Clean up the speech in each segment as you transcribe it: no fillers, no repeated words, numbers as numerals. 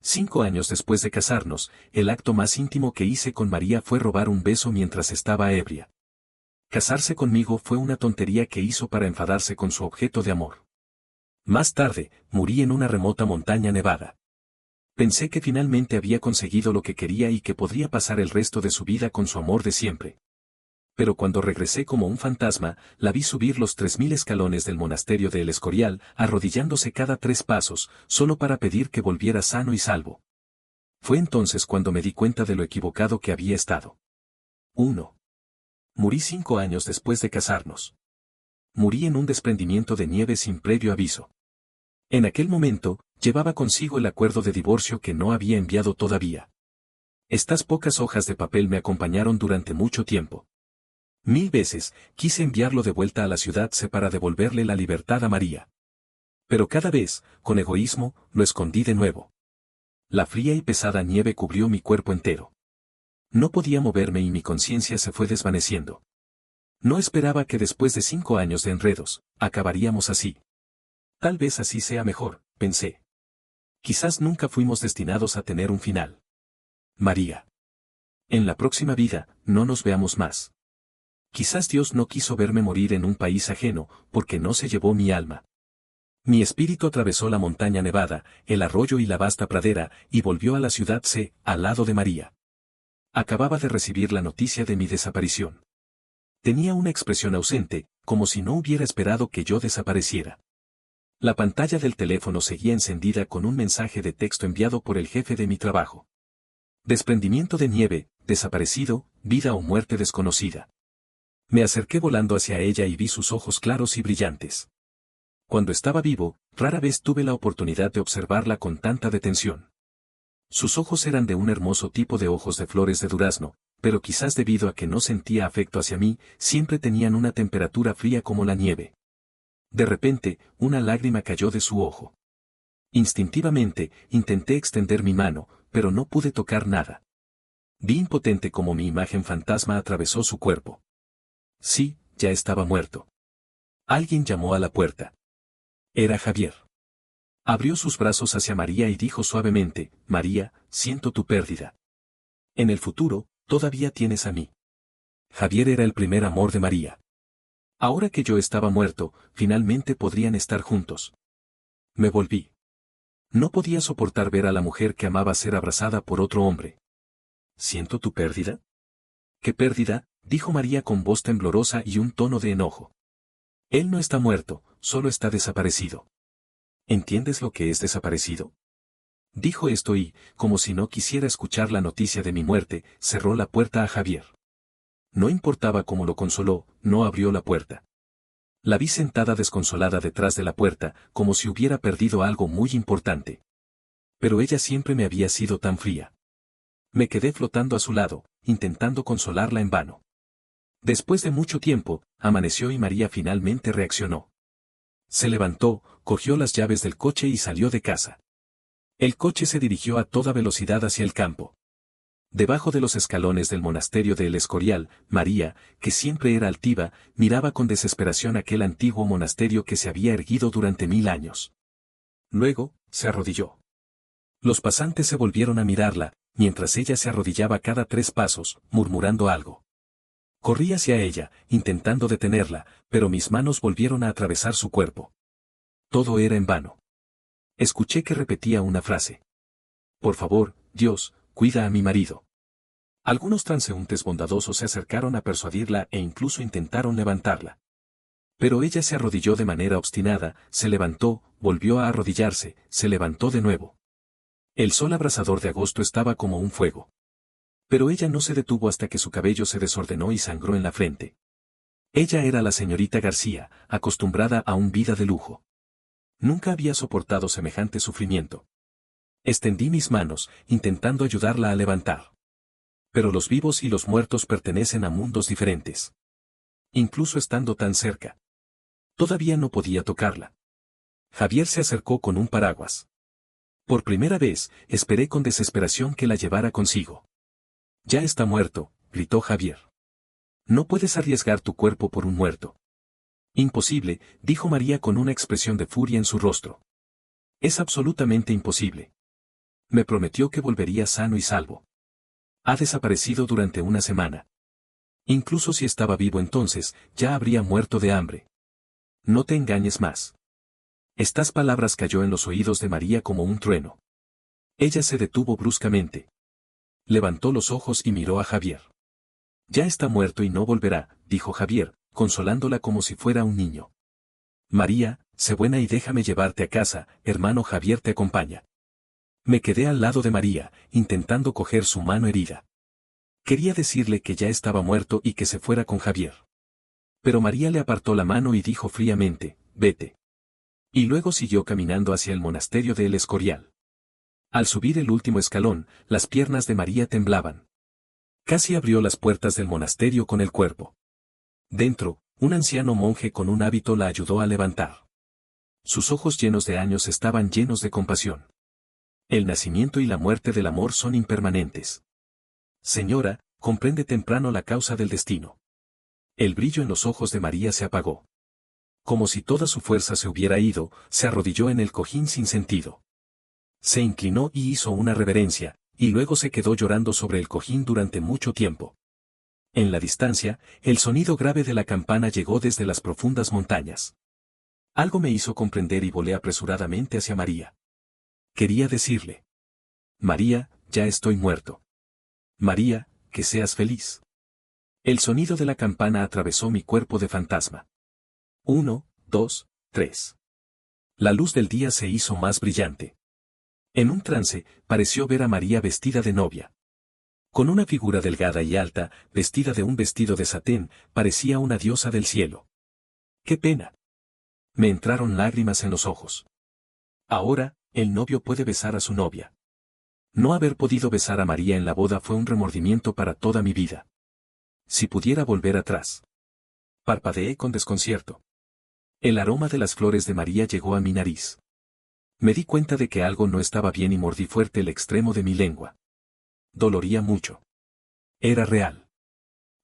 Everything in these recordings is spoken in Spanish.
5 años después de casarnos, el acto más íntimo que hice con María fue robar un beso mientras estaba ebria. Casarse conmigo fue una tontería que hizo para enfadarse con su objeto de amor. Más tarde, morí en una remota montaña nevada. Pensé que finalmente había conseguido lo que quería y que podría pasar el resto de su vida con su amor de siempre. Pero cuando regresé como un fantasma, la vi subir los 3000 escalones del monasterio de El Escorial, arrodillándose cada 3 pasos, solo para pedir que volviera sano y salvo. Fue entonces cuando me di cuenta de lo equivocado que había estado. 1. Morí 5 años después de casarnos. Morí en un desprendimiento de nieve sin previo aviso. En aquel momento, llevaba consigo el acuerdo de divorcio que no había enviado todavía. Estas pocas hojas de papel me acompañaron durante mucho tiempo. 1000 veces quise enviarlo de vuelta a la ciudad C para devolverle la libertad a María. Pero cada vez, con egoísmo, lo escondí de nuevo. La fría y pesada nieve cubrió mi cuerpo entero. No podía moverme y mi conciencia se fue desvaneciendo. No esperaba que después de 5 años de enredos, acabaríamos así. Tal vez así sea mejor, pensé. Quizás nunca fuimos destinados a tener un final. María. En la próxima vida, no nos veamos más. Quizás Dios no quiso verme morir en un país ajeno, porque no se llevó mi alma. Mi espíritu atravesó la montaña nevada, el arroyo y la vasta pradera, y volvió a la ciudad C, al lado de María. Acababa de recibir la noticia de mi desaparición. Tenía una expresión ausente, como si no hubiera esperado que yo desapareciera. La pantalla del teléfono seguía encendida con un mensaje de texto enviado por el jefe de mi trabajo. Desprendimiento de nieve, desaparecido, vida o muerte desconocida. Me acerqué volando hacia ella y vi sus ojos claros y brillantes. Cuando estaba vivo, rara vez tuve la oportunidad de observarla con tanta detención. Sus ojos eran de un hermoso tipo de ojos de flores de durazno, pero quizás debido a que no sentía afecto hacia mí, siempre tenían una temperatura fría como la nieve. De repente, una lágrima cayó de su ojo. Instintivamente, intenté extender mi mano, pero no pude tocar nada. Vi impotente como mi imagen fantasma atravesó su cuerpo. Sí, ya estaba muerto. Alguien llamó a la puerta. Era Javier. Abrió sus brazos hacia María y dijo suavemente, María, siento tu pérdida. En el futuro, todavía tienes a mí. Javier era el primer amor de María. Ahora que yo estaba muerto, finalmente podrían estar juntos. Me volví. No podía soportar ver a la mujer que amaba ser abrazada por otro hombre. ¿Siento tu pérdida? ¿Qué pérdida?, dijo María con voz temblorosa y un tono de enojo. Él no está muerto, solo está desaparecido. ¿Entiendes lo que es desaparecido? Dijo esto y, como si no quisiera escuchar la noticia de mi muerte, cerró la puerta a Javier. No importaba cómo lo consoló, no abrió la puerta. La vi sentada desconsolada detrás de la puerta, como si hubiera perdido algo muy importante. Pero ella siempre me había sido tan fría. Me quedé flotando a su lado, intentando consolarla en vano. Después de mucho tiempo, amaneció y María finalmente reaccionó. Se levantó, cogió las llaves del coche y salió de casa. El coche se dirigió a toda velocidad hacia el campo. Debajo de los escalones del monasterio de El Escorial, María, que siempre era altiva, miraba con desesperación aquel antiguo monasterio que se había erguido durante 1000 años. Luego, se arrodilló. Los pasantes se volvieron a mirarla, mientras ella se arrodillaba cada 3 pasos, murmurando algo. Corrí hacia ella, intentando detenerla, pero mis manos volvieron a atravesar su cuerpo. Todo era en vano. Escuché que repetía una frase. Por favor, Dios, cuida a mi marido. Algunos transeúntes bondadosos se acercaron a persuadirla e incluso intentaron levantarla. Pero ella se arrodilló de manera obstinada, se levantó, volvió a arrodillarse, se levantó de nuevo. El sol abrasador de agosto estaba como un fuego. Pero ella no se detuvo hasta que su cabello se desordenó y sangró en la frente. Ella era la señorita García, acostumbrada a una vida de lujo. Nunca había soportado semejante sufrimiento. Extendí mis manos, intentando ayudarla a levantar. Pero los vivos y los muertos pertenecen a mundos diferentes. Incluso estando tan cerca. Todavía no podía tocarla. Javier se acercó con un paraguas. Por primera vez, esperé con desesperación que la llevara consigo. Ya está muerto, gritó Javier. No puedes arriesgar tu cuerpo por un muerto. Imposible, dijo María con una expresión de furia en su rostro. Es absolutamente imposible. Me prometió que volvería sano y salvo. Ha desaparecido durante una semana. Incluso si estaba vivo entonces, ya habría muerto de hambre. No te engañes más. Estas palabras cayó en los oídos de María como un trueno. Ella se detuvo bruscamente. Levantó los ojos y miró a Javier. Ya está muerto y no volverá, dijo Javier, consolándola como si fuera un niño. María, sé buena y déjame llevarte a casa, hermano Javier te acompaña. Me quedé al lado de María, intentando coger su mano herida. Quería decirle que ya estaba muerto y que se fuera con Javier. Pero María le apartó la mano y dijo fríamente, vete. Y luego siguió caminando hacia el monasterio de El Escorial. Al subir el último escalón, las piernas de María temblaban. Casi abrió las puertas del monasterio con el cuerpo. Dentro, un anciano monje con un hábito la ayudó a levantar. Sus ojos llenos de años estaban llenos de compasión. El nacimiento y la muerte del amor son impermanentes. Señora, comprende temprano la causa del destino. El brillo en los ojos de María se apagó. Como si toda su fuerza se hubiera ido, se arrodilló en el cojín sin sentido. Se inclinó y hizo una reverencia, y luego se quedó llorando sobre el cojín durante mucho tiempo. En la distancia, el sonido grave de la campana llegó desde las profundas montañas. Algo me hizo comprender y volé apresuradamente hacia María. Quería decirle: María, ya estoy muerto. María, que seas feliz. El sonido de la campana atravesó mi cuerpo de fantasma. 1, 2, 3. La luz del día se hizo más brillante. En un trance, pareció ver a María vestida de novia. Con una figura delgada y alta, vestida de un vestido de satén, parecía una diosa del cielo. ¡Qué pena! Me entraron lágrimas en los ojos. Ahora, el novio puede besar a su novia. No haber podido besar a María en la boda fue un remordimiento para toda mi vida. Si pudiera volver atrás. Parpadeé con desconcierto. El aroma de las flores de María llegó a mi nariz. Me di cuenta de que algo no estaba bien y mordí fuerte el extremo de mi lengua. Doloría mucho. Era real.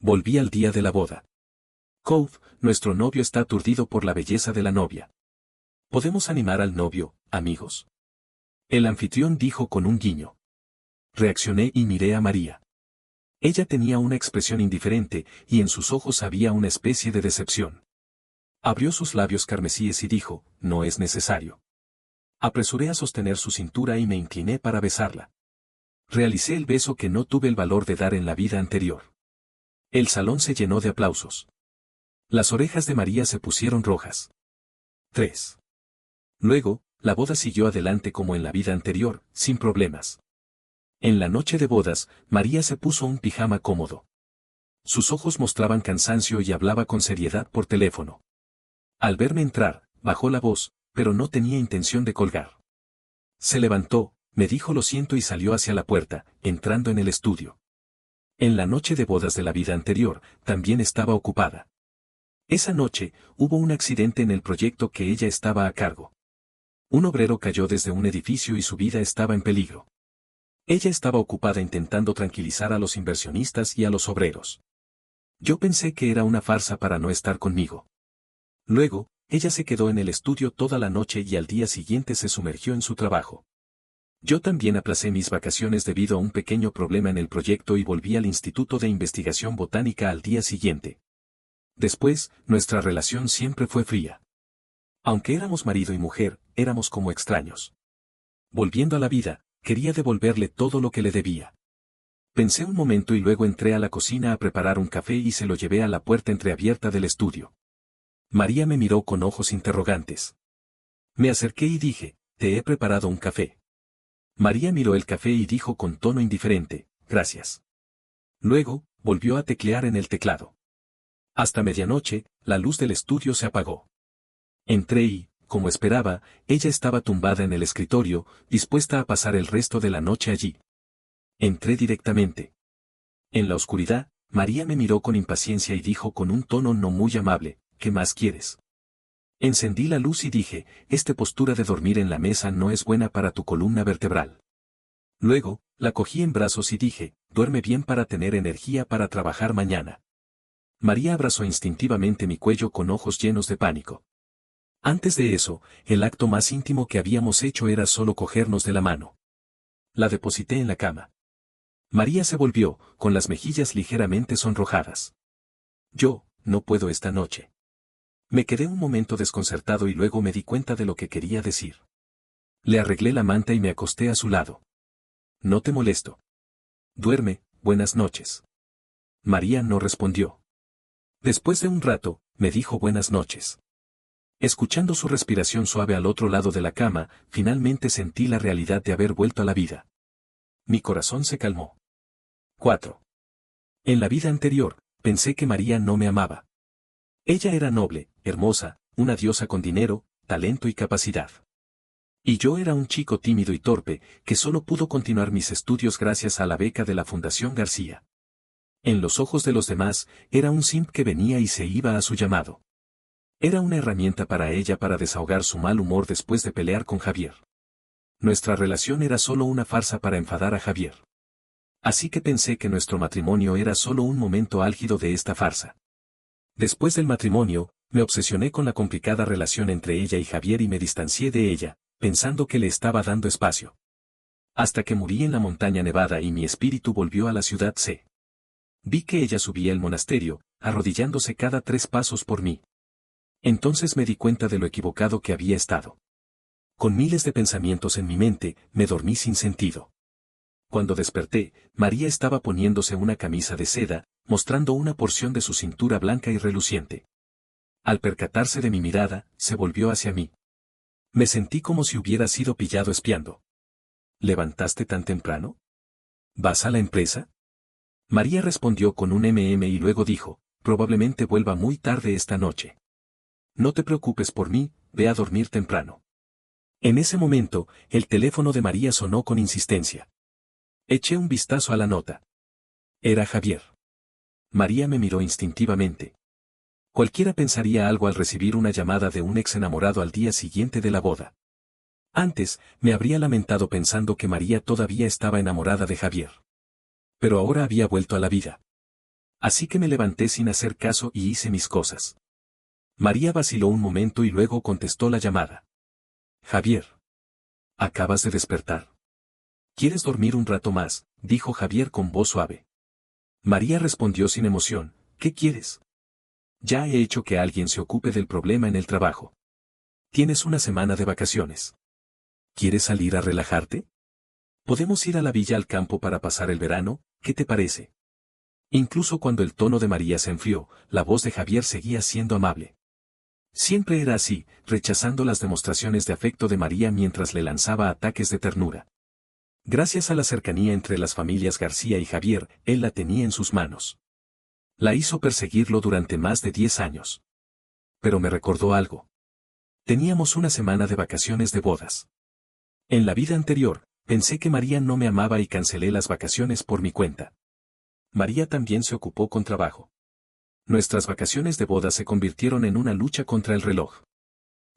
Volví al día de la boda. Cove, nuestro novio está aturdido por la belleza de la novia. ¿Podemos animar al novio, amigos? El anfitrión dijo con un guiño. Reaccioné y miré a María. Ella tenía una expresión indiferente, y en sus ojos había una especie de decepción. Abrió sus labios carmesíes y dijo: no es necesario. Apresuré a sostener su cintura y me incliné para besarla. Realicé el beso que no tuve el valor de dar en la vida anterior. El salón se llenó de aplausos. Las orejas de María se pusieron rojas. 3. Luego, la boda siguió adelante como en la vida anterior, sin problemas. En la noche de bodas, María se puso un pijama cómodo. Sus ojos mostraban cansancio y hablaba con seriedad por teléfono. Al verme entrar, bajó la voz, pero no tenía intención de colgar. Se levantó, me dijo lo siento y salió hacia la puerta, entrando en el estudio. En la noche de bodas de la vida anterior, también estaba ocupada. Esa noche, hubo un accidente en el proyecto que ella estaba a cargo. Un obrero cayó desde un edificio y su vida estaba en peligro. Ella estaba ocupada intentando tranquilizar a los inversionistas y a los obreros. Yo pensé que era una farsa para no estar conmigo. Luego, ella se quedó en el estudio toda la noche y al día siguiente se sumergió en su trabajo. Yo también aplacé mis vacaciones debido a un pequeño problema en el proyecto y volví al Instituto de Investigación Botánica al día siguiente. Después, nuestra relación siempre fue fría. Aunque éramos marido y mujer, éramos como extraños. Volviendo a la vida, quería devolverle todo lo que le debía. Pensé un momento y luego entré a la cocina a preparar un café y se lo llevé a la puerta entreabierta del estudio. María me miró con ojos interrogantes. Me acerqué y dije: te he preparado un café. María miró el café y dijo con tono indiferente: gracias. Luego, volvió a teclear en el teclado. Hasta medianoche, la luz del estudio se apagó. Entré y, como esperaba, ella estaba tumbada en el escritorio, dispuesta a pasar el resto de la noche allí. Entré directamente. En la oscuridad, María me miró con impaciencia y dijo con un tono no muy amable: ¿qué más quieres? Encendí la luz y dije: esta postura de dormir en la mesa no es buena para tu columna vertebral. Luego, la cogí en brazos y dije: duerme bien para tener energía para trabajar mañana. María abrazó instintivamente mi cuello con ojos llenos de pánico. Antes de eso, el acto más íntimo que habíamos hecho era solo cogernos de la mano. La deposité en la cama. María se volvió, con las mejillas ligeramente sonrojadas. Yo, no puedo esta noche. Me quedé un momento desconcertado y luego me di cuenta de lo que quería decir. Le arreglé la manta y me acosté a su lado. No te molesto. Duerme, buenas noches. María no respondió. Después de un rato, me dijo buenas noches. Escuchando su respiración suave al otro lado de la cama, finalmente sentí la realidad de haber vuelto a la vida. Mi corazón se calmó. 4. En la vida anterior, pensé que María no me amaba. Ella era noble, hermosa, una diosa con dinero, talento y capacidad. Y yo era un chico tímido y torpe, que solo pudo continuar mis estudios gracias a la beca de la Fundación García. En los ojos de los demás, era un simp que venía y se iba a su llamado. Era una herramienta para ella para desahogar su mal humor después de pelear con Javier. Nuestra relación era solo una farsa para enfadar a Javier. Así que pensé que nuestro matrimonio era solo un momento álgido de esta farsa. Después del matrimonio, me obsesioné con la complicada relación entre ella y Javier y me distancié de ella, pensando que le estaba dando espacio. Hasta que morí en la montaña nevada y mi espíritu volvió a la ciudad C. Vi que ella subía el monasterio, arrodillándose cada 3 pasos por mí. Entonces me di cuenta de lo equivocado que había estado. Con miles de pensamientos en mi mente, me dormí sin sentido. Cuando desperté, María estaba poniéndose una camisa de seda, mostrando una porción de su cintura blanca y reluciente. Al percatarse de mi mirada, se volvió hacia mí. Me sentí como si hubiera sido pillado espiando. ¿Levantaste tan temprano? ¿Vas a la empresa? María respondió con un y luego dijo, probablemente vuelva muy tarde esta noche. No te preocupes por mí, ve a dormir temprano. En ese momento, el teléfono de María sonó con insistencia. Eché un vistazo a la nota. Era Javier. María me miró instintivamente. Cualquiera pensaría algo al recibir una llamada de un ex enamorado al día siguiente de la boda. Antes, me habría lamentado pensando que María todavía estaba enamorada de Javier. Pero ahora había vuelto a la vida. Así que me levanté sin hacer caso y hice mis cosas. María vaciló un momento y luego contestó la llamada. Javier. ¿Acabas de despertar? ¿Quieres dormir un rato más?, dijo Javier con voz suave. María respondió sin emoción, ¿qué quieres? Ya he hecho que alguien se ocupe del problema en el trabajo. Tienes una semana de vacaciones. ¿Quieres salir a relajarte? Podemos ir a la villa al campo para pasar el verano, ¿qué te parece? Incluso cuando el tono de María se enfrió, la voz de Javier seguía siendo amable. Siempre era así, rechazando las demostraciones de afecto de María mientras le lanzaba ataques de ternura. Gracias a la cercanía entre las familias García y Javier, él la tenía en sus manos. La hizo perseguirlo durante más de 10 años. Pero me recordó algo. Teníamos una semana de vacaciones de bodas. En la vida anterior, pensé que María no me amaba y cancelé las vacaciones por mi cuenta. María también se ocupó con trabajo. Nuestras vacaciones de boda se convirtieron en una lucha contra el reloj.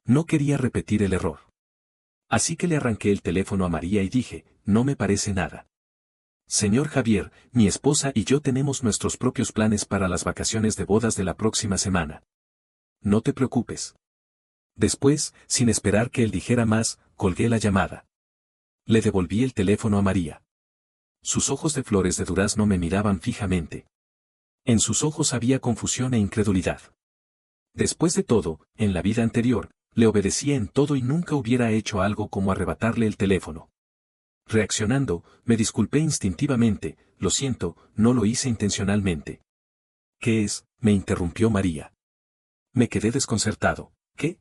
No quería repetir el error. Así que le arranqué el teléfono a María y dije, no me parece nada. Señor Javier, mi esposa y yo tenemos nuestros propios planes para las vacaciones de bodas de la próxima semana. No te preocupes. Después, sin esperar que él dijera más, colgué la llamada. Le devolví el teléfono a María. Sus ojos de flores de durazno me miraban fijamente. En sus ojos había confusión e incredulidad. Después de todo, en la vida anterior, le obedecía en todo y nunca hubiera hecho algo como arrebatarle el teléfono. Reaccionando, me disculpé instintivamente, lo siento, no lo hice intencionalmente. ¿Qué es?, me interrumpió María. Me quedé desconcertado. ¿Qué?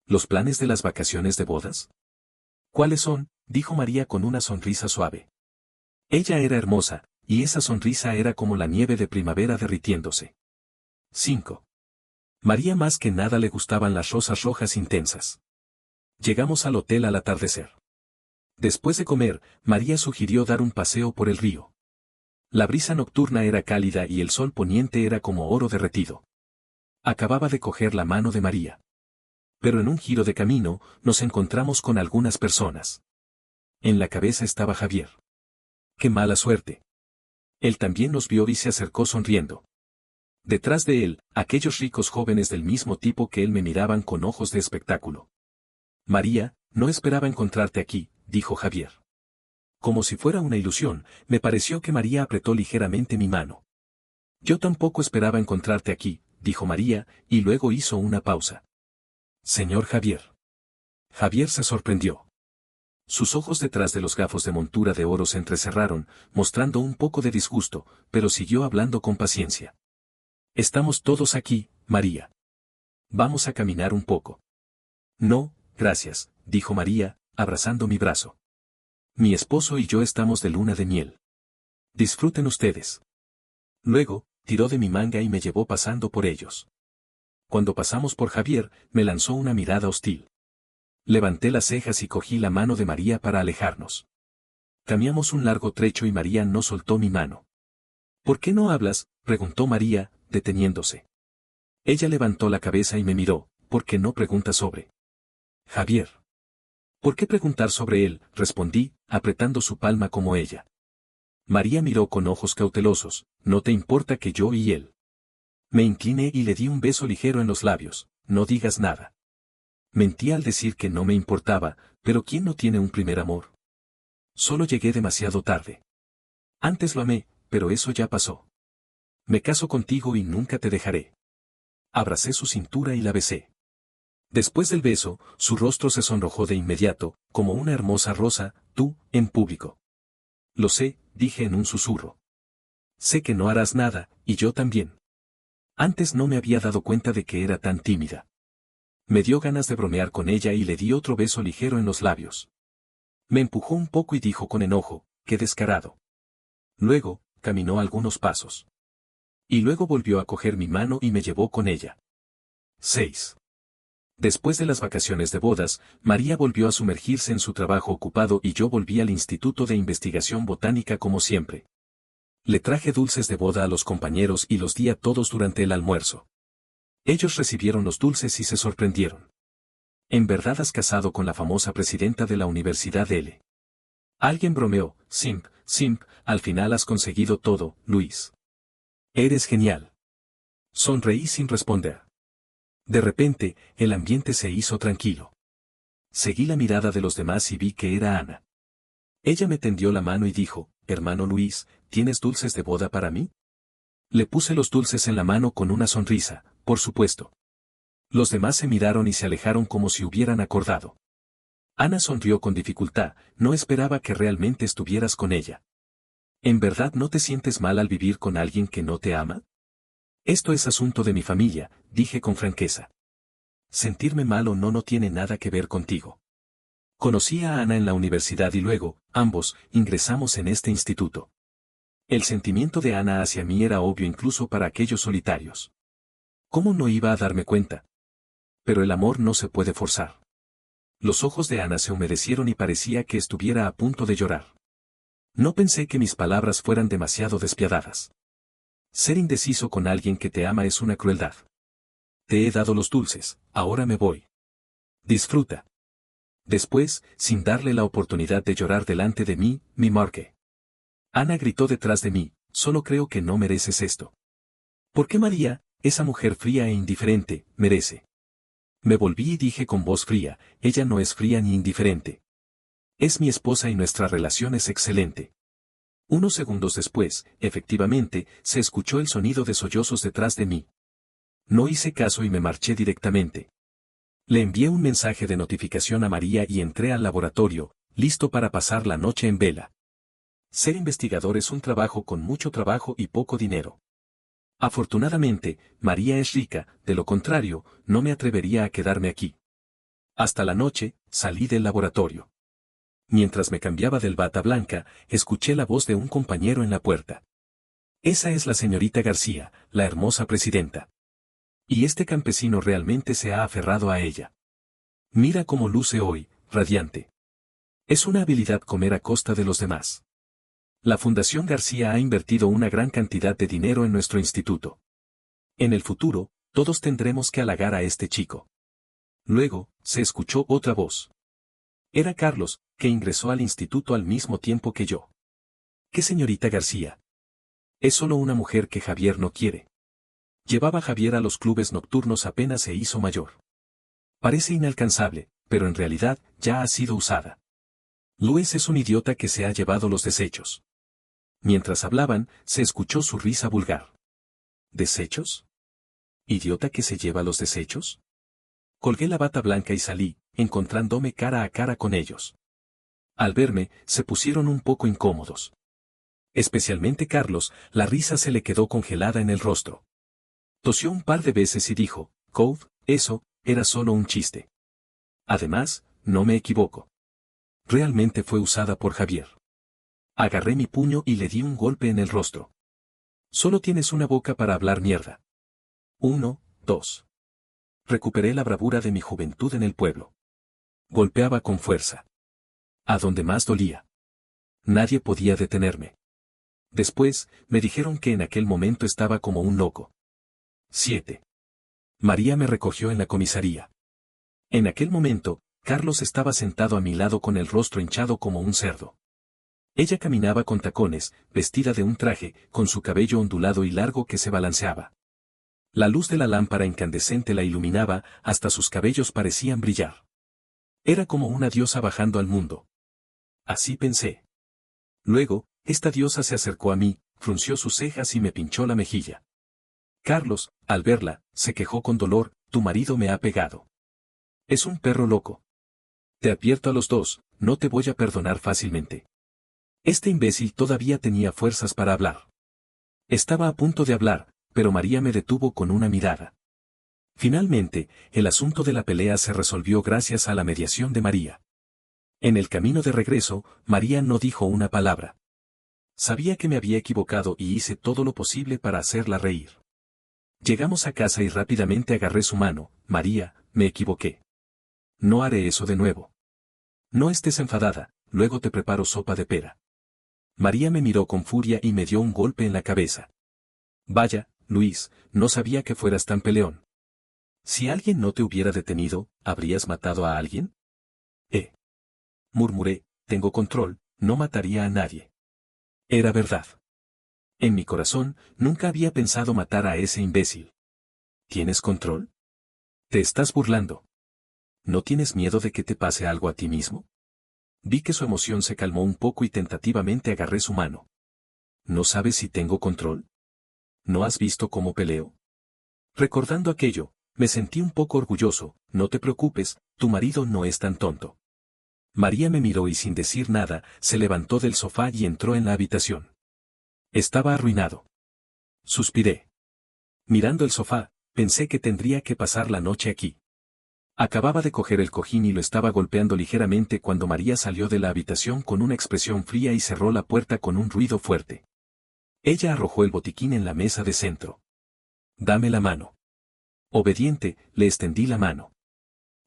¿Los planes de las vacaciones de bodas? ¿Cuáles son?, dijo María con una sonrisa suave. Ella era hermosa, y esa sonrisa era como la nieve de primavera derritiéndose. 5. María más que nada le gustaban las rosas rojas intensas. Llegamos al hotel al atardecer. Después de comer, María sugirió dar un paseo por el río. La brisa nocturna era cálida y el sol poniente era como oro derretido. Acababa de coger la mano de María. Pero en un giro de camino, nos encontramos con algunas personas. En la cabeza estaba Javier. ¡Qué mala suerte! Él también nos vio y se acercó sonriendo. Detrás de él, aquellos ricos jóvenes del mismo tipo que él me miraban con ojos de espectáculo. María, no esperaba encontrarte aquí, dijo Javier. Como si fuera una ilusión, me pareció que María apretó ligeramente mi mano. Yo tampoco esperaba encontrarte aquí, dijo María, y luego hizo una pausa. Señor Javier. Javier se sorprendió. Sus ojos detrás de los gafos de montura de oro se entrecerraron, mostrando un poco de disgusto, pero siguió hablando con paciencia. Estamos todos aquí, María. Vamos a caminar un poco. No, gracias, dijo María, abrazando mi brazo. Mi esposo y yo estamos de luna de miel. Disfruten ustedes. Luego, tiró de mi manga y me llevó pasando por ellos. Cuando pasamos por Javier, me lanzó una mirada hostil. Levanté las cejas y cogí la mano de María para alejarnos. Caminamos un largo trecho y María no soltó mi mano. ¿Por qué no hablas?, preguntó María, deteniéndose. Ella levantó la cabeza y me miró. ¿Por qué no preguntas sobre Javier? ¿Por qué preguntar sobre él?, respondí, apretando su palma como ella. María miró con ojos cautelosos. ¿No te importa que yo y él? Me incliné y le di un beso ligero en los labios. No digas nada. Mentí al decir que no me importaba, pero ¿quién no tiene un primer amor? Solo llegué demasiado tarde. Antes lo amé, pero eso ya pasó. Me caso contigo y nunca te dejaré. Abracé su cintura y la besé. Después del beso, su rostro se sonrojó de inmediato, como una hermosa rosa, tú, en público. Lo sé, dije en un susurro. Sé que no harás nada, y yo también. Antes no me había dado cuenta de que era tan tímida. Me dio ganas de bromear con ella y le di otro beso ligero en los labios. Me empujó un poco y dijo con enojo, qué descarado. Luego, caminó algunos pasos. Y luego volvió a coger mi mano y me llevó con ella. 6. Después de las vacaciones de bodas, María volvió a sumergirse en su trabajo ocupado y yo volví al Instituto de Investigación Botánica como siempre. Le traje dulces de boda a los compañeros y los di a todos durante el almuerzo. Ellos recibieron los dulces y se sorprendieron. ¿En verdad has casado con la famosa presidenta de la Universidad L? Alguien bromeó, simp, al final has conseguido todo, Luis. Eres genial. Sonreí sin responder. De repente, el ambiente se hizo tranquilo. Seguí la mirada de los demás y vi que era Ana. Ella me tendió la mano y dijo, hermano Luis, ¿tienes dulces de boda para mí? Le puse los dulces en la mano con una sonrisa, por supuesto. Los demás se miraron y se alejaron como si hubieran acordado. Ana sonrió con dificultad, no esperaba que realmente estuvieras con ella. ¿En verdad no te sientes mal al vivir con alguien que no te ama? Esto es asunto de mi familia, dije con franqueza. Sentirme mal o no tiene nada que ver contigo. Conocí a Ana en la universidad y luego, ambos, ingresamos en este instituto. El sentimiento de Ana hacia mí era obvio incluso para aquellos solitarios. ¿Cómo no iba a darme cuenta? Pero el amor no se puede forzar. Los ojos de Ana se humedecieron y parecía que estuviera a punto de llorar. No pensé que mis palabras fueran demasiado despiadadas. Ser indeciso con alguien que te ama es una crueldad. Te he dado los dulces, ahora me voy. Disfruta. Después, sin darle la oportunidad de llorar delante de mí, me marqué. Ana gritó detrás de mí, solo creo que no mereces esto. ¿Por qué María, esa mujer fría e indiferente, merece? Me volví y dije con voz fría, ella no es fría ni indiferente. Es mi esposa y nuestra relación es excelente. Unos segundos después, efectivamente, se escuchó el sonido de sollozos detrás de mí. No hice caso y me marché directamente. Le envié un mensaje de notificación a María y entré al laboratorio, listo para pasar la noche en vela. Ser investigador es un trabajo con mucho trabajo y poco dinero. Afortunadamente, María es rica, de lo contrario, no me atrevería a quedarme aquí. Hasta la noche, salí del laboratorio. Mientras me cambiaba del bata blanca, escuché la voz de un compañero en la puerta. Esa es la señorita García, la hermosa presidenta. Y este campesino realmente se ha aferrado a ella. Mira cómo luce hoy, radiante. Es una habilidad comer a costa de los demás. La Fundación García ha invertido una gran cantidad de dinero en nuestro instituto. En el futuro, todos tendremos que halagar a este chico. Luego, se escuchó otra voz. Era Carlos, que ingresó al instituto al mismo tiempo que yo. ¿Qué señorita García? Es solo una mujer que Javier no quiere. Llevaba a Javier a los clubes nocturnos apenas se hizo mayor. Parece inalcanzable, pero en realidad, ya ha sido usada. Luis es un idiota que se ha llevado los desechos. Mientras hablaban, se escuchó su risa vulgar. ¿Desechos? ¿Idiota que se lleva los desechos? Colgué la bata blanca y salí, encontrándome cara a cara con ellos. Al verme, se pusieron un poco incómodos. Especialmente Carlos, la risa se le quedó congelada en el rostro. Tosió un par de veces y dijo, Cove, eso, era solo un chiste. Además, no me equivoco. Realmente fue usada por Javier. Agarré mi puño y le di un golpe en el rostro. Solo tienes una boca para hablar mierda. 1, 2. Recuperé la bravura de mi juventud en el pueblo. Golpeaba con fuerza. A donde más dolía. Nadie podía detenerme. Después, me dijeron que en aquel momento estaba como un loco. 7. María me recogió en la comisaría. En aquel momento, Carlos estaba sentado a mi lado con el rostro hinchado como un cerdo. Ella caminaba con tacones, vestida de un traje, con su cabello ondulado y largo que se balanceaba. La luz de la lámpara incandescente la iluminaba, hasta sus cabellos parecían brillar. Era como una diosa bajando al mundo. Así pensé. Luego, esta diosa se acercó a mí, frunció sus cejas y me pinchó la mejilla. Carlos, al verla, se quejó con dolor, tu marido me ha pegado. Es un perro loco. Te advierto a los dos, no te voy a perdonar fácilmente. Este imbécil todavía tenía fuerzas para hablar. Estaba a punto de hablar, pero María me detuvo con una mirada. Finalmente, el asunto de la pelea se resolvió gracias a la mediación de María. En el camino de regreso, María no dijo una palabra. Sabía que me había equivocado y hice todo lo posible para hacerla reír. Llegamos a casa y rápidamente agarré su mano. María, me equivoqué. No haré eso de nuevo. No estés enfadada, luego te preparo sopa de pera. María me miró con furia y me dio un golpe en la cabeza. Vaya, Luis, no sabía que fueras tan peleón. Si alguien no te hubiera detenido, ¿habrías matado a alguien? Murmuré, tengo control, no mataría a nadie. Era verdad. En mi corazón, nunca había pensado matar a ese imbécil. ¿Tienes control? ¿Te estás burlando? ¿No tienes miedo de que te pase algo a ti mismo? Vi que su emoción se calmó un poco y tentativamente agarré su mano. ¿No sabes si tengo control? ¿No has visto cómo peleo? Recordando aquello, me sentí un poco orgulloso. No te preocupes, tu marido no es tan tonto. María me miró y sin decir nada, se levantó del sofá y entró en la habitación. Estaba arruinado. Suspiré. Mirando el sofá, pensé que tendría que pasar la noche aquí. Acababa de coger el cojín y lo estaba golpeando ligeramente cuando María salió de la habitación con una expresión fría y cerró la puerta con un ruido fuerte. Ella arrojó el botiquín en la mesa de centro. Dame la mano. Obediente, le extendí la mano.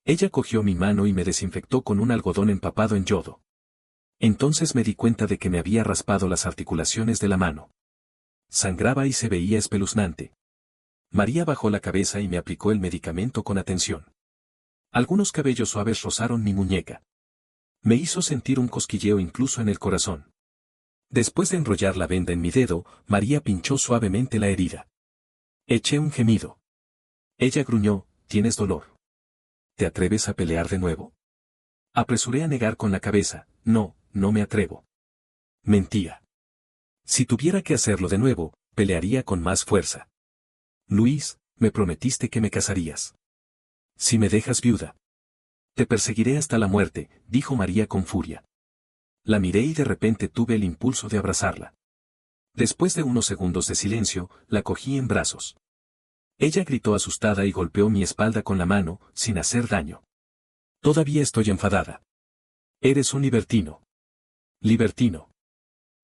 Ella cogió mi mano y me desinfectó con un algodón empapado en yodo. Entonces me di cuenta de que me había raspado las articulaciones de la mano. Sangraba y se veía espeluznante. María bajó la cabeza y me aplicó el medicamento con atención. Algunos cabellos suaves rozaron mi muñeca. Me hizo sentir un cosquilleo incluso en el corazón. Después de enrollar la venda en mi dedo, María pinchó suavemente la herida. Eché un gemido. Ella gruñó, ¿tienes dolor? ¿Te atreves a pelear de nuevo? Apresuré a negar con la cabeza, no, no me atrevo. Mentía. Si tuviera que hacerlo de nuevo, pelearía con más fuerza. Luis, me prometiste que me casarías. Si me dejas viuda. Te perseguiré hasta la muerte, dijo María con furia. La miré y de repente tuve el impulso de abrazarla. Después de unos segundos de silencio, la cogí en brazos. Ella gritó asustada y golpeó mi espalda con la mano, sin hacer daño. Todavía estoy enfadada. Eres un libertino. Libertino.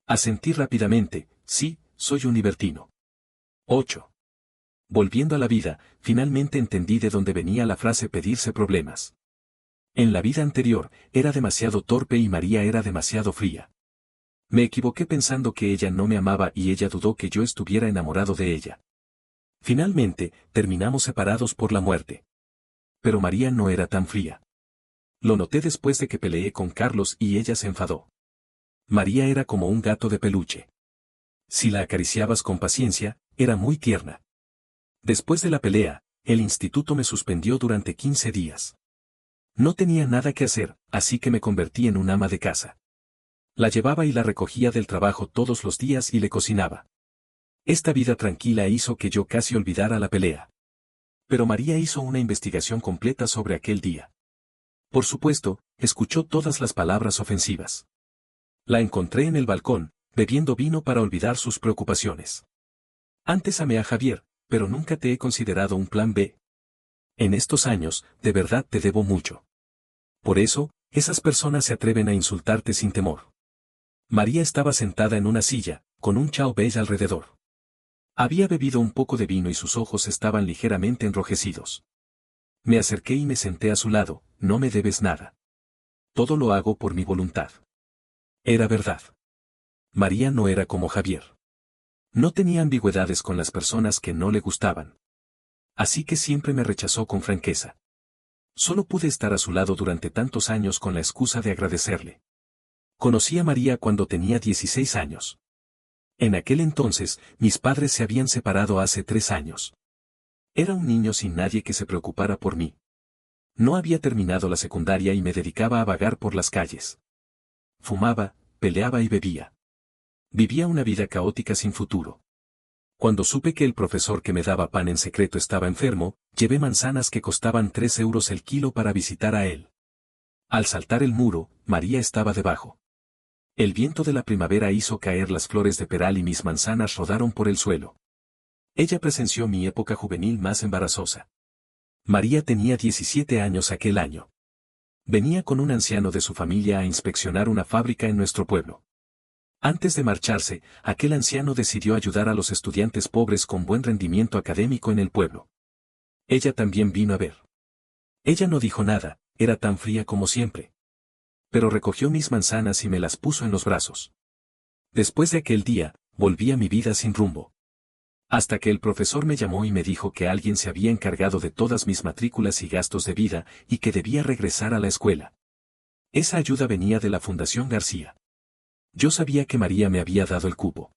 Asentí rápidamente, sí, soy un libertino. 8. Volviendo a la vida, finalmente entendí de dónde venía la frase pedirse problemas. En la vida anterior, era demasiado torpe y María era demasiado fría. Me equivoqué pensando que ella no me amaba y ella dudó que yo estuviera enamorado de ella. Finalmente, terminamos separados por la muerte. Pero María no era tan fría. Lo noté después de que peleé con Carlos y ella se enfadó. María era como un gato de peluche. Si la acariciabas con paciencia, era muy tierna. Después de la pelea, el instituto me suspendió durante 15 días. No tenía nada que hacer, así que me convertí en un ama de casa. La llevaba y la recogía del trabajo todos los días y le cocinaba. Esta vida tranquila hizo que yo casi olvidara la pelea. Pero María hizo una investigación completa sobre aquel día. Por supuesto, escuchó todas las palabras ofensivas. La encontré en el balcón, bebiendo vino para olvidar sus preocupaciones. Antes amé a Javier, pero nunca te he considerado un plan B. En estos años, de verdad te debo mucho. Por eso, esas personas se atreven a insultarte sin temor. María estaba sentada en una silla, con un chao beige alrededor. Había bebido un poco de vino y sus ojos estaban ligeramente enrojecidos. Me acerqué y me senté a su lado. No me debes nada. Todo lo hago por mi voluntad. Era verdad. María no era como Javier. No tenía ambigüedades con las personas que no le gustaban. Así que siempre me rechazó con franqueza. Solo pude estar a su lado durante tantos años con la excusa de agradecerle. Conocí a María cuando tenía 16 años. En aquel entonces, mis padres se habían separado hace 3 años. Era un niño sin nadie que se preocupara por mí. No había terminado la secundaria y me dedicaba a vagar por las calles. Fumaba, peleaba y bebía. Vivía una vida caótica sin futuro. Cuando supe que el profesor que me daba pan en secreto estaba enfermo, llevé manzanas que costaban 3 euros el kilo para visitar a él. Al saltar el muro, María estaba debajo. El viento de la primavera hizo caer las flores de peral y mis manzanas rodaron por el suelo. Ella presenció mi época juvenil más embarazosa. María tenía 17 años aquel año. Venía con un anciano de su familia a inspeccionar una fábrica en nuestro pueblo. Antes de marcharse, aquel anciano decidió ayudar a los estudiantes pobres con buen rendimiento académico en el pueblo. Ella también vino a ver. Ella no dijo nada, era tan fría como siempre. Pero recogió mis manzanas y me las puso en los brazos. Después de aquel día, volví a mi vida sin rumbo. Hasta que el profesor me llamó y me dijo que alguien se había encargado de todas mis matrículas y gastos de vida y que debía regresar a la escuela. Esa ayuda venía de la Fundación García. Yo sabía que María me había dado el cupo.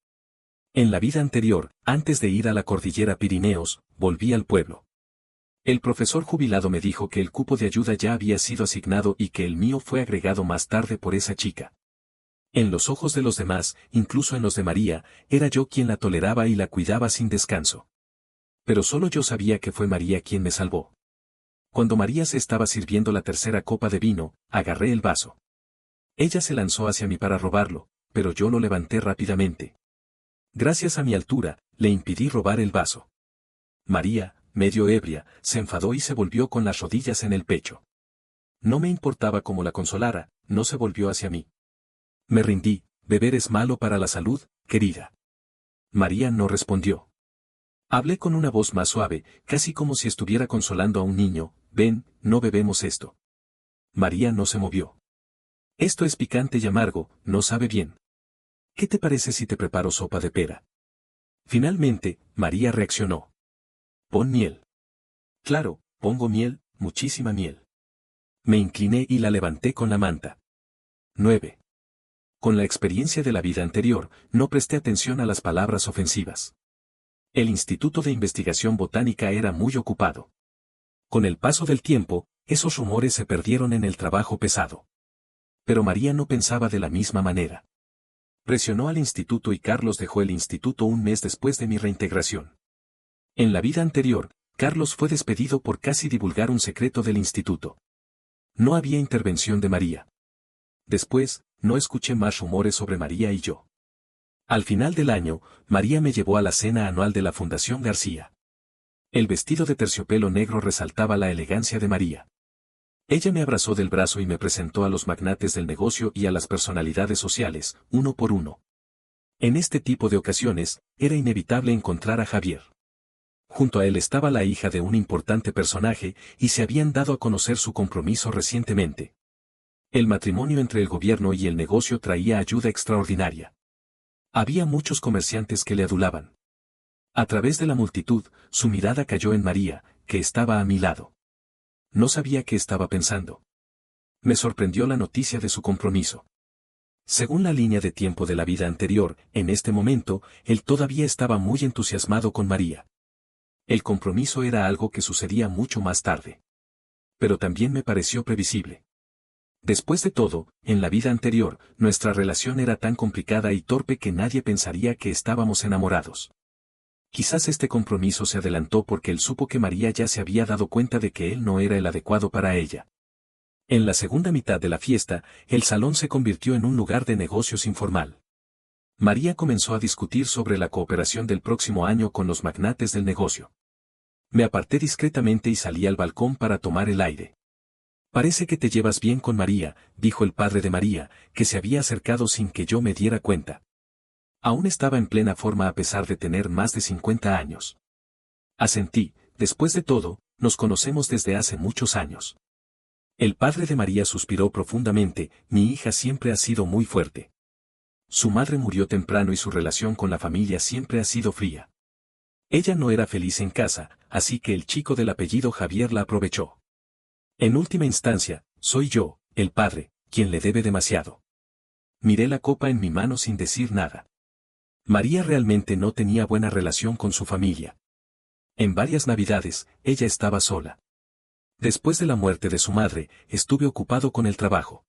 En la vida anterior, antes de ir a la cordillera Pirineos, volví al pueblo. El profesor jubilado me dijo que el cupo de ayuda ya había sido asignado y que el mío fue agregado más tarde por esa chica. En los ojos de los demás, incluso en los de María, era yo quien la toleraba y la cuidaba sin descanso. Pero solo yo sabía que fue María quien me salvó. Cuando María se estaba sirviendo la tercera copa de vino, agarré el vaso. Ella se lanzó hacia mí para robarlo, pero yo lo levanté rápidamente. Gracias a mi altura, le impidí robar el vaso. María, medio ebria, se enfadó y se volvió con las rodillas en el pecho. No me importaba cómo la consolara, no se volvió hacia mí. Me rindí. Beber es malo para la salud, querida. María no respondió. Hablé con una voz más suave, casi como si estuviera consolando a un niño. Ven, no bebemos esto. María no se movió. Esto es picante y amargo, no sabe bien. ¿Qué te parece si te preparo sopa de pera? Finalmente, María reaccionó. Pon miel. Claro, pongo miel, muchísima miel. Me incliné y la levanté con la manta. 9. Con la experiencia de la vida anterior, no presté atención a las palabras ofensivas. El Instituto de Investigación Botánica era muy ocupado. Con el paso del tiempo, esos rumores se perdieron en el trabajo pesado. Pero María no pensaba de la misma manera. Presionó al instituto y Carlos dejó el instituto un mes después de mi reintegración. En la vida anterior, Carlos fue despedido por casi divulgar un secreto del instituto. No había intervención de María. Después, no escuché más rumores sobre María y yo. Al final del año, María me llevó a la cena anual de la Fundación García. El vestido de terciopelo negro resaltaba la elegancia de María. Ella me abrazó del brazo y me presentó a los magnates del negocio y a las personalidades sociales, uno por uno. En este tipo de ocasiones, era inevitable encontrar a Javier. Junto a él estaba la hija de un importante personaje, y se habían dado a conocer su compromiso recientemente. El matrimonio entre el gobierno y el negocio traía ayuda extraordinaria. Había muchos comerciantes que le adulaban. A través de la multitud, su mirada cayó en María, que estaba a mi lado. No sabía qué estaba pensando. Me sorprendió la noticia de su compromiso. Según la línea de tiempo de la vida anterior, en este momento, él todavía estaba muy entusiasmado con María. El compromiso era algo que sucedía mucho más tarde. Pero también me pareció previsible. Después de todo, en la vida anterior, nuestra relación era tan complicada y torpe que nadie pensaría que estábamos enamorados. Quizás este compromiso se adelantó porque él supo que María ya se había dado cuenta de que él no era el adecuado para ella. En la segunda mitad de la fiesta, el salón se convirtió en un lugar de negocios informal. María comenzó a discutir sobre la cooperación del próximo año con los magnates del negocio. Me aparté discretamente y salí al balcón para tomar el aire. Parece que te llevas bien con María, dijo el padre de María, que se había acercado sin que yo me diera cuenta. Aún estaba en plena forma a pesar de tener más de 50 años. Asentí, después de todo, nos conocemos desde hace muchos años. El padre de María suspiró profundamente, mi hija siempre ha sido muy fuerte. Su madre murió temprano y su relación con la familia siempre ha sido fría. Ella no era feliz en casa, así que el chico del apellido Javier la aprovechó. En última instancia, soy yo, el padre, quien le debe demasiado. Miré la copa en mi mano sin decir nada. María realmente no tenía buena relación con su familia. En varias navidades, ella estaba sola. Después de la muerte de su madre, estuve ocupado con el trabajo.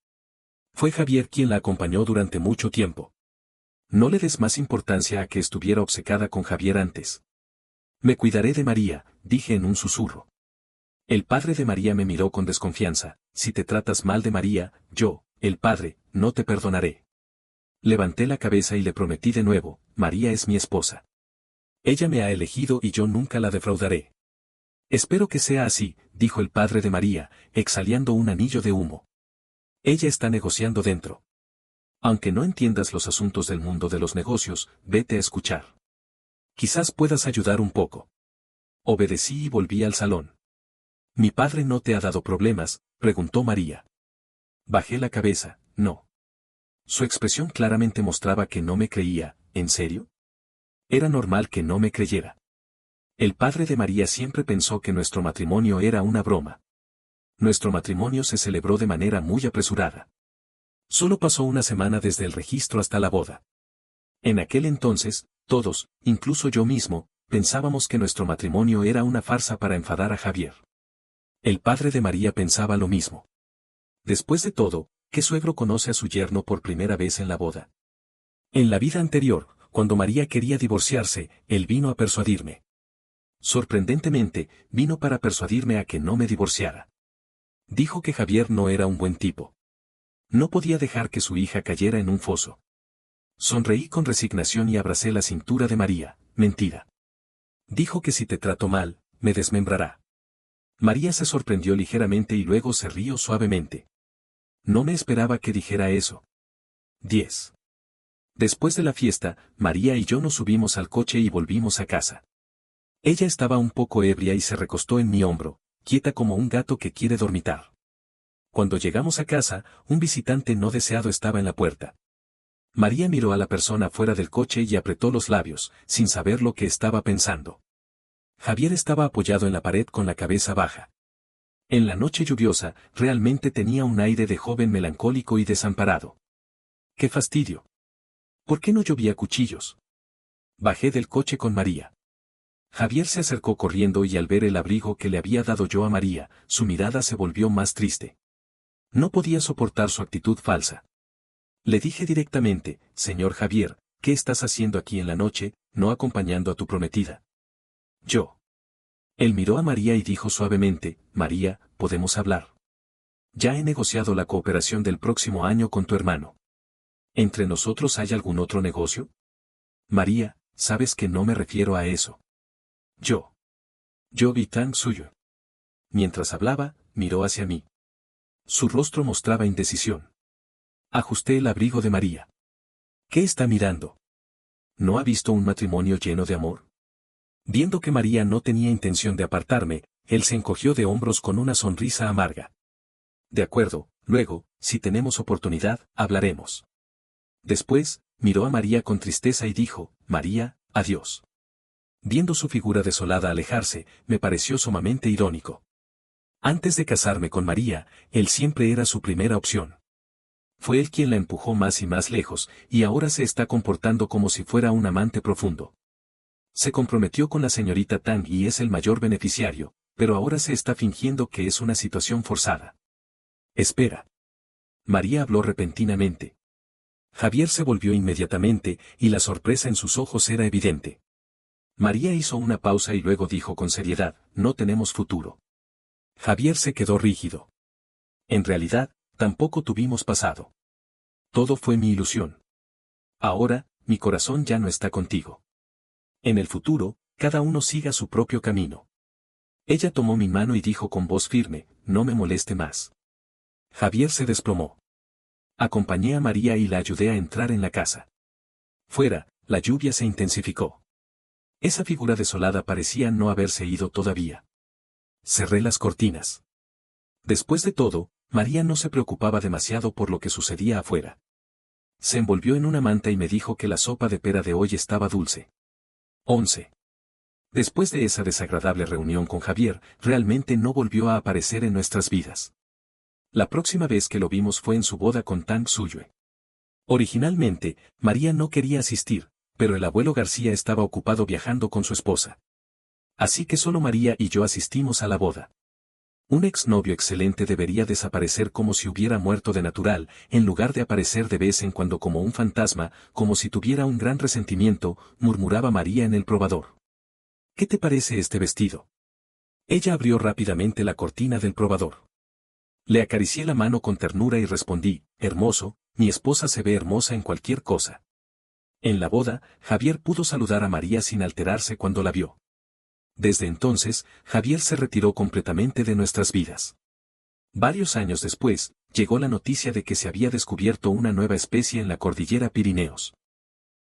Fue Javier quien la acompañó durante mucho tiempo. No le des más importancia a que estuviera obcecada con Javier antes. Me cuidaré de María, dije en un susurro. El padre de María me miró con desconfianza, si te tratas mal de María, yo, el padre, no te perdonaré. Levanté la cabeza y le prometí de nuevo, María es mi esposa. Ella me ha elegido y yo nunca la defraudaré. Espero que sea así, dijo el padre de María, exhalando un anillo de humo. Ella está negociando dentro. Aunque no entiendas los asuntos del mundo de los negocios, vete a escuchar. Quizás puedas ayudar un poco. Obedecí y volví al salón. ¿Mi padre no te ha dado problemas?, preguntó María. Bajé la cabeza, no. Su expresión claramente mostraba que no me creía, ¿en serio? Era normal que no me creyera. El padre de María siempre pensó que nuestro matrimonio era una broma. Nuestro matrimonio se celebró de manera muy apresurada. Solo pasó una semana desde el registro hasta la boda. En aquel entonces, todos, incluso yo mismo, pensábamos que nuestro matrimonio era una farsa para enfadar a Javier. El padre de María pensaba lo mismo. Después de todo, ¿qué suegro conoce a su yerno por primera vez en la boda? En la vida anterior, cuando María quería divorciarse, él vino a persuadirme. Sorprendentemente, vino para persuadirme a que no me divorciara. Dijo que Javier no era un buen tipo. No podía dejar que su hija cayera en un foso. Sonreí con resignación y abracé la cintura de María, mentira. Dijo que si te trato mal, me desmembrará. María se sorprendió ligeramente y luego se rió suavemente. No me esperaba que dijera eso. 10. Después de la fiesta, María y yo nos subimos al coche y volvimos a casa. Ella estaba un poco ebria y se recostó en mi hombro, quieta como un gato que quiere dormitar. Cuando llegamos a casa, un visitante no deseado estaba en la puerta. María miró a la persona fuera del coche y apretó los labios, sin saber lo que estaba pensando. Javier estaba apoyado en la pared con la cabeza baja. En la noche lluviosa, realmente tenía un aire de joven melancólico y desamparado. ¡Qué fastidio! ¿Por qué no llovía cuchillos? Bajé del coche con María. Javier se acercó corriendo y al ver el abrigo que le había dado yo a María, su mirada se volvió más triste. No podía soportar su actitud falsa. Le dije directamente, señor Javier, ¿qué estás haciendo aquí en la noche, no acompañando a tu prometida? Yo. Él miró a María y dijo suavemente, María, podemos hablar. Ya he negociado la cooperación del próximo año con tu hermano. ¿Entre nosotros hay algún otro negocio? María, sabes que no me refiero a eso. Yo vi tan suyo. Mientras hablaba, miró hacia mí. Su rostro mostraba indecisión. Ajusté el abrigo de María. ¿Qué está mirando? ¿No ha visto un matrimonio lleno de amor? Viendo que María no tenía intención de apartarme, él se encogió de hombros con una sonrisa amarga. De acuerdo, luego, si tenemos oportunidad, hablaremos. Después, miró a María con tristeza y dijo, María, adiós. Viendo su figura desolada alejarse, me pareció sumamente irónico. Antes de casarme con María, él siempre era su primera opción. Fue él quien la empujó más y más lejos, y ahora se está comportando como si fuera un amante profundo. Se comprometió con la señorita Tang y es el mayor beneficiario, pero ahora se está fingiendo que es una situación forzada. Espera. María habló repentinamente. Javier se volvió inmediatamente, y la sorpresa en sus ojos era evidente. María hizo una pausa y luego dijo con seriedad, no tenemos futuro. Javier se quedó rígido. En realidad, tampoco tuvimos pasado. Todo fue mi ilusión. Ahora, mi corazón ya no está contigo. En el futuro, cada uno siga su propio camino. Ella tomó mi mano y dijo con voz firme, no me moleste más. Javier se desplomó. Acompañé a María y la ayudé a entrar en la casa. Fuera, la lluvia se intensificó. Esa figura desolada parecía no haberse ido todavía. Cerré las cortinas. Después de todo, María no se preocupaba demasiado por lo que sucedía afuera. Se envolvió en una manta y me dijo que la sopa de pera de hoy estaba dulce. 11. Después de esa desagradable reunión con Javier, realmente no volvió a aparecer en nuestras vidas. La próxima vez que lo vimos fue en su boda con Tang Suyue. Originalmente, María no quería asistir, pero el abuelo García estaba ocupado viajando con su esposa. Así que solo María y yo asistimos a la boda. Un exnovio excelente debería desaparecer como si hubiera muerto de natural, en lugar de aparecer de vez en cuando como un fantasma, como si tuviera un gran resentimiento, murmuraba María en el probador. ¿Qué te parece este vestido? Ella abrió rápidamente la cortina del probador. Le acaricié la mano con ternura y respondí, hermoso, mi esposa se ve hermosa en cualquier cosa. En la boda, Javier pudo saludar a María sin alterarse cuando la vio. Desde entonces, Javier se retiró completamente de nuestras vidas. Varios años después, llegó la noticia de que se había descubierto una nueva especie en la cordillera Pirineos.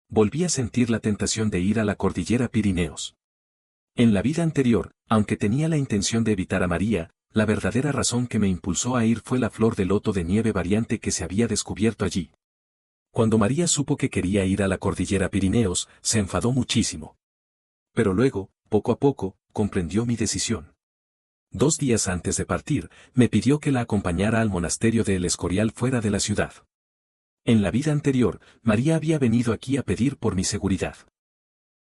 Volví a sentir la tentación de ir a la cordillera Pirineos. En la vida anterior, aunque tenía la intención de evitar a María, la verdadera razón que me impulsó a ir fue la flor de loto de nieve variante que se había descubierto allí. Cuando María supo que quería ir a la cordillera Pirineos, se enfadó muchísimo. Pero luego, poco a poco, comprendió mi decisión. 2 días antes de partir, me pidió que la acompañara al monasterio de El Escorial fuera de la ciudad. En la vida anterior, María había venido aquí a pedir por mi seguridad.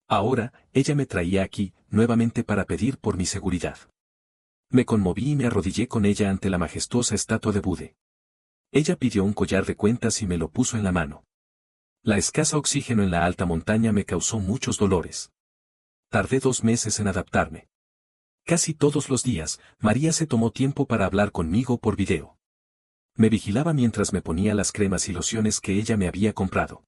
Ahora, ella me traía aquí, nuevamente para pedir por mi seguridad. Me conmoví y me arrodillé con ella ante la majestuosa estatua de Bude. Ella pidió un collar de cuentas y me lo puso en la mano. La escasa oxígeno en la alta montaña me causó muchos dolores. Tardé 2 meses en adaptarme. Casi todos los días, María se tomó tiempo para hablar conmigo por video. Me vigilaba mientras me ponía las cremas y lociones que ella me había comprado.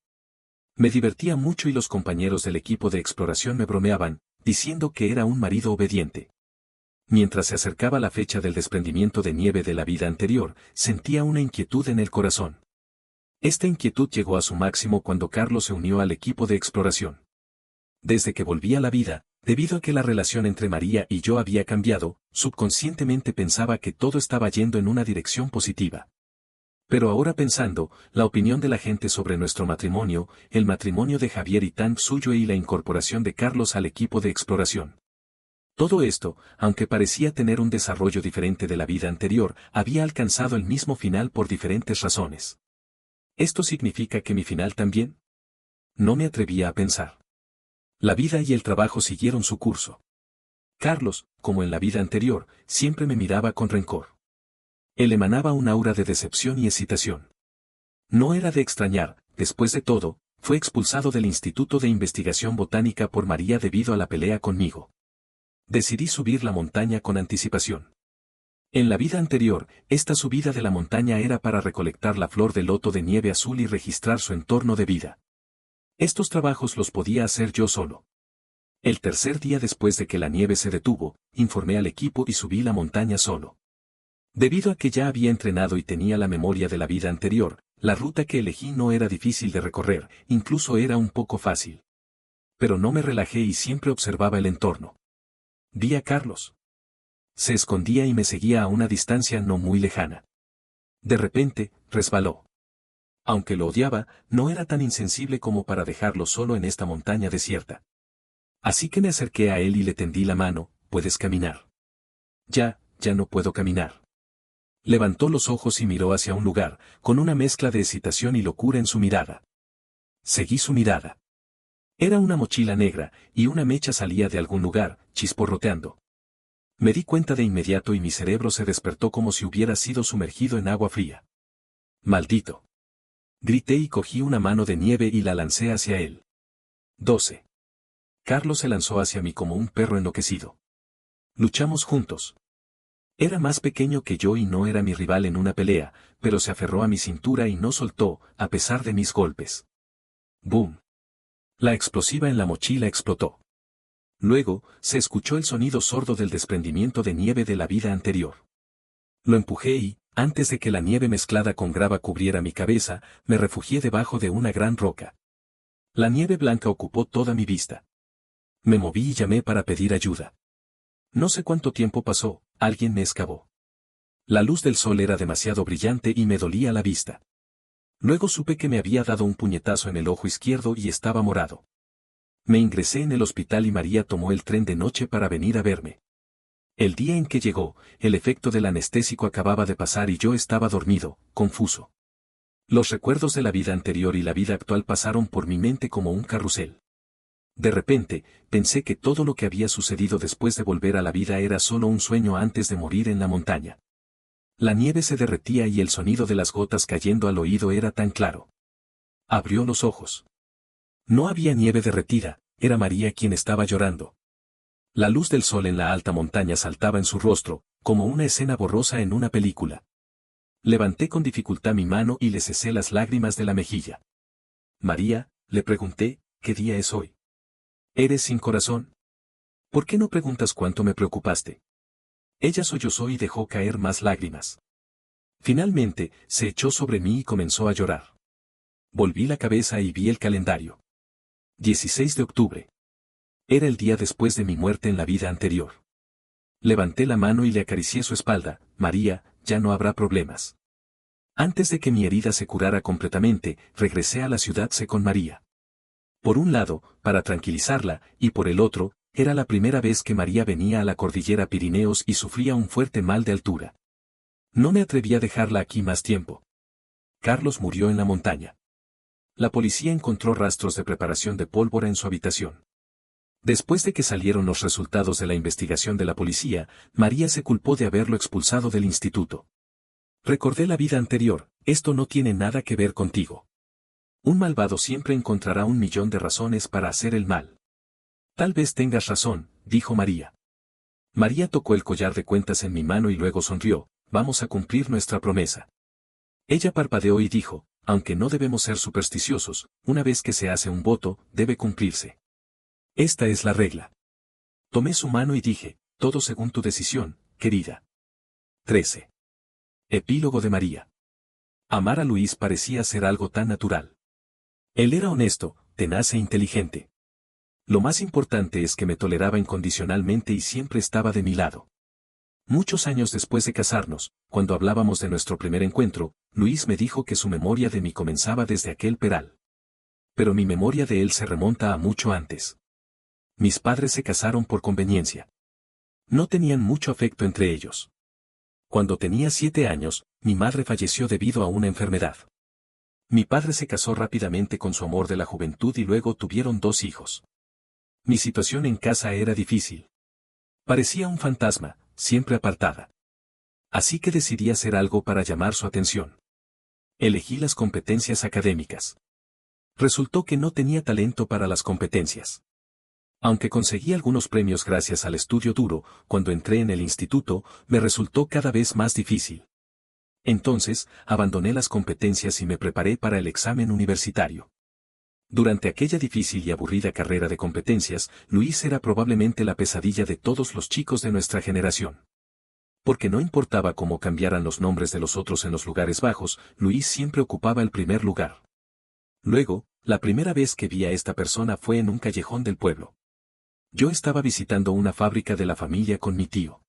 Me divertía mucho y los compañeros del equipo de exploración me bromeaban, diciendo que era un marido obediente. Mientras se acercaba la fecha del desprendimiento de nieve de la vida anterior, sentía una inquietud en el corazón. Esta inquietud llegó a su máximo cuando Carlos se unió al equipo de exploración. Desde que volví a la vida, debido a que la relación entre María y yo había cambiado, subconscientemente pensaba que todo estaba yendo en una dirección positiva. Pero ahora pensando, la opinión de la gente sobre nuestro matrimonio, el matrimonio de Javier y Tang Suyue y la incorporación de Carlos al equipo de exploración. Todo esto, aunque parecía tener un desarrollo diferente de la vida anterior, había alcanzado el mismo final por diferentes razones. ¿Esto significa que mi final también? No me atrevía a pensar. La vida y el trabajo siguieron su curso. Carlos, como en la vida anterior, siempre me miraba con rencor. Él emanaba un aura de decepción y excitación. No era de extrañar, después de todo, fue expulsado del Instituto de Investigación Botánica por María debido a la pelea conmigo. Decidí subir la montaña con anticipación. En la vida anterior, esta subida de la montaña era para recolectar la flor de loto de nieve azul y registrar su entorno de vida. Estos trabajos los podía hacer yo solo. El tercer día después de que la nieve se detuvo, informé al equipo y subí la montaña solo. Debido a que ya había entrenado y tenía la memoria de la vida anterior, la ruta que elegí no era difícil de recorrer, incluso era un poco fácil. Pero no me relajé y siempre observaba el entorno. Vi a Carlos. Se escondía y me seguía a una distancia no muy lejana. De repente, resbaló. Aunque lo odiaba, no era tan insensible como para dejarlo solo en esta montaña desierta. Así que me acerqué a él y le tendí la mano, ¿puedes caminar? Ya no puedo caminar. Levantó los ojos y miró hacia un lugar, con una mezcla de excitación y locura en su mirada. Seguí su mirada. Era una mochila negra, y una mecha salía de algún lugar, chisporroteando. Me di cuenta de inmediato y mi cerebro se despertó como si hubiera sido sumergido en agua fría. Maldito. Grité y cogí una mano de nieve y la lancé hacia él. 12. Carlos se lanzó hacia mí como un perro enloquecido. Luchamos juntos. Era más pequeño que yo y no era mi rival en una pelea, pero se aferró a mi cintura y no soltó, a pesar de mis golpes. ¡Boom! La explosiva en la mochila explotó. Luego, se escuchó el sonido sordo del desprendimiento de nieve de la vida anterior. Lo empujé y, antes de que la nieve mezclada con grava cubriera mi cabeza, me refugié debajo de una gran roca. La nieve blanca ocupó toda mi vista. Me moví y llamé para pedir ayuda. No sé cuánto tiempo pasó, alguien me excavó. La luz del sol era demasiado brillante y me dolía la vista. Luego supe que me había dado un puñetazo en el ojo izquierdo y estaba morado. Me ingresé en el hospital y María tomó el tren de noche para venir a verme. El día en que llegó, el efecto del anestésico acababa de pasar y yo estaba dormido, confuso. Los recuerdos de la vida anterior y la vida actual pasaron por mi mente como un carrusel. De repente, pensé que todo lo que había sucedido después de volver a la vida era solo un sueño antes de morir en la montaña. La nieve se derretía y el sonido de las gotas cayendo al oído era tan claro. Abrió los ojos. No había nieve derretida, era María quien estaba llorando. La luz del sol en la alta montaña saltaba en su rostro, como una escena borrosa en una película. Levanté con dificultad mi mano y le cesé las lágrimas de la mejilla. María, le pregunté, ¿qué día es hoy? ¿Eres sin corazón? ¿Por qué no preguntas cuánto me preocupaste? Ella sollozó y dejó caer más lágrimas. Finalmente, se echó sobre mí y comenzó a llorar. Volví la cabeza y vi el calendario. 16 de octubre. Era el día después de mi muerte en la vida anterior. Levanté la mano y le acaricié su espalda. María, ya no habrá problemas. Antes de que mi herida se curara completamente, regresé a la ciudad C con María. Por un lado, para tranquilizarla, y por el otro, era la primera vez que María venía a la cordillera Pirineos y sufría un fuerte mal de altura. No me atreví a dejarla aquí más tiempo. Carlos murió en la montaña. La policía encontró rastros de preparación de pólvora en su habitación. Después de que salieron los resultados de la investigación de la policía, María se culpó de haberlo expulsado del instituto. Recordé la vida anterior, esto no tiene nada que ver contigo. Un malvado siempre encontrará 1.000.000 de razones para hacer el mal. Tal vez tengas razón, dijo María. María tocó el collar de cuentas en mi mano y luego sonrió, vamos a cumplir nuestra promesa. Ella parpadeó y dijo, aunque no debemos ser supersticiosos, una vez que se hace un voto, debe cumplirse. Esta es la regla. Tomé su mano y dije, todo según tu decisión, querida. 13. Epílogo de María. Amar a Luis parecía ser algo tan natural. Él era honesto, tenaz e inteligente. Lo más importante es que me toleraba incondicionalmente y siempre estaba de mi lado. Muchos años después de casarnos, cuando hablábamos de nuestro primer encuentro, Luis me dijo que su memoria de mí comenzaba desde aquel peral. Pero mi memoria de él se remonta a mucho antes. Mis padres se casaron por conveniencia. No tenían mucho afecto entre ellos. Cuando tenía 7 años, mi madre falleció debido a una enfermedad. Mi padre se casó rápidamente con su amor de la juventud y luego tuvieron 2 hijos. Mi situación en casa era difícil. Parecía un fantasma, siempre apartada. Así que decidí hacer algo para llamar su atención. Elegí las competencias académicas. Resultó que no tenía talento para las competencias. Aunque conseguí algunos premios gracias al estudio duro, cuando entré en el instituto, me resultó cada vez más difícil. Entonces, abandoné las competencias y me preparé para el examen universitario. Durante aquella difícil y aburrida carrera de competencias, Luis era probablemente la pesadilla de todos los chicos de nuestra generación. Porque no importaba cómo cambiaran los nombres de los otros en los lugares bajos, Luis siempre ocupaba el primer lugar. Luego, la primera vez que vi a esta persona fue en un callejón del pueblo. Yo estaba visitando una fábrica de la familia con mi tío.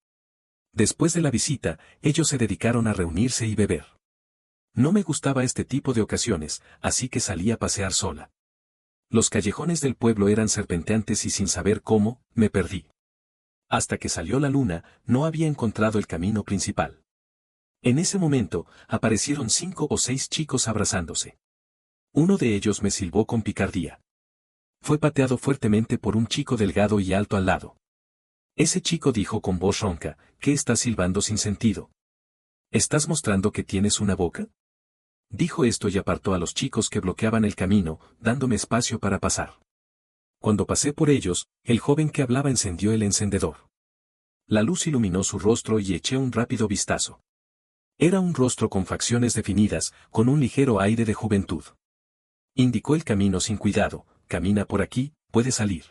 Después de la visita, ellos se dedicaron a reunirse y beber. No me gustaba este tipo de ocasiones, así que salí a pasear sola. Los callejones del pueblo eran serpenteantes y sin saber cómo, me perdí. Hasta que salió la luna, no había encontrado el camino principal. En ese momento, aparecieron 5 o 6 chicos abrazándose. Uno de ellos me silbó con picardía. Fue pateado fuertemente por un chico delgado y alto al lado. Ese chico dijo con voz ronca, ¿qué estás silbando sin sentido? ¿Estás mostrando que tienes una boca? Dijo esto y apartó a los chicos que bloqueaban el camino, dándome espacio para pasar. Cuando pasé por ellos, el joven que hablaba encendió el encendedor. La luz iluminó su rostro y eché un rápido vistazo. Era un rostro con facciones definidas, con un ligero aire de juventud. Indicó el camino sin cuidado: camina por aquí, puede salir.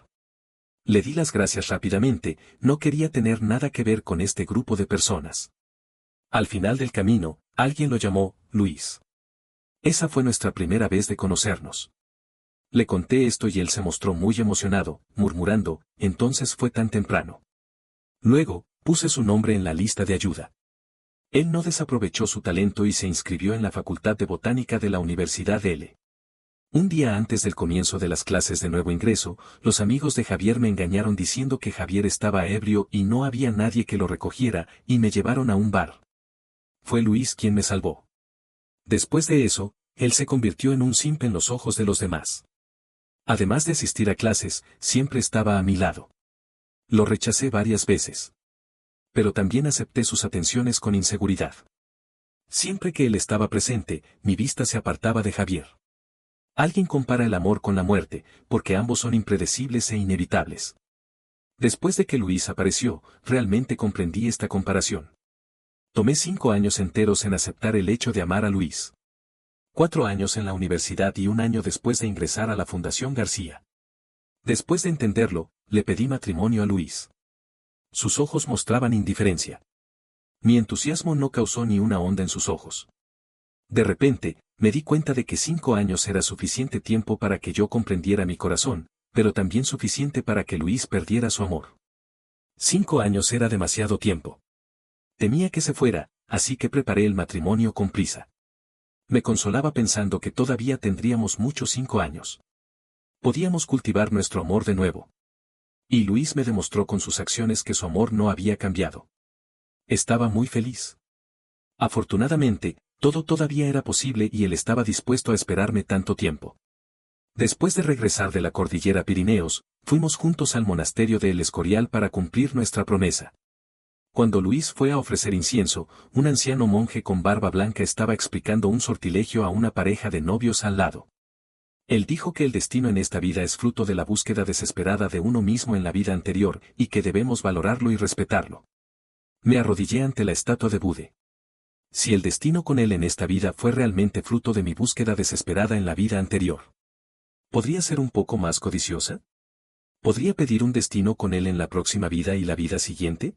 Le di las gracias rápidamente, no quería tener nada que ver con este grupo de personas. Al final del camino, alguien lo llamó Luis. Esa fue nuestra primera vez de conocernos. Le conté esto y él se mostró muy emocionado, murmurando: entonces fue tan temprano. Luego, puse su nombre en la lista de ayuda. Él no desaprovechó su talento y se inscribió en la Facultad de Botánica de la Universidad L. Un día antes del comienzo de las clases de nuevo ingreso, los amigos de Javier me engañaron diciendo que Javier estaba ebrio y no había nadie que lo recogiera, y me llevaron a un bar. Fue Luis quien me salvó. Después de eso, él se convirtió en un simp en los ojos de los demás. Además de asistir a clases, siempre estaba a mi lado. Lo rechacé varias veces. Pero también acepté sus atenciones con inseguridad. Siempre que él estaba presente, mi vista se apartaba de Javier. Alguien compara el amor con la muerte, porque ambos son impredecibles e inevitables. Después de que Luis apareció, realmente comprendí esta comparación. Tomé 5 años enteros en aceptar el hecho de amar a Luis. 4 años en la universidad y 1 año después de ingresar a la Fundación García. Después de entenderlo, le pedí matrimonio a Luis. Sus ojos mostraban indiferencia. Mi entusiasmo no causó ni una onda en sus ojos. De repente, me di cuenta de que 5 años era suficiente tiempo para que yo comprendiera mi corazón, pero también suficiente para que Luis perdiera su amor. 5 años era demasiado tiempo. Temía que se fuera, así que preparé el matrimonio con prisa. Me consolaba pensando que todavía tendríamos muchos 5 años. Podíamos cultivar nuestro amor de nuevo. Y Luis me demostró con sus acciones que su amor no había cambiado. Estaba muy feliz. Afortunadamente, todo todavía era posible y él estaba dispuesto a esperarme tanto tiempo. Después de regresar de la cordillera Pirineos, fuimos juntos al monasterio de El Escorial para cumplir nuestra promesa. Cuando Luis fue a ofrecer incienso, un anciano monje con barba blanca estaba explicando un sortilegio a una pareja de novios al lado. Él dijo que el destino en esta vida es fruto de la búsqueda desesperada de uno mismo en la vida anterior y que debemos valorarlo y respetarlo. Me arrodillé ante la estatua de Bude. Si el destino con él en esta vida fue realmente fruto de mi búsqueda desesperada en la vida anterior, ¿podría ser un poco más codiciosa? ¿Podría pedir un destino con él en la próxima vida y la vida siguiente?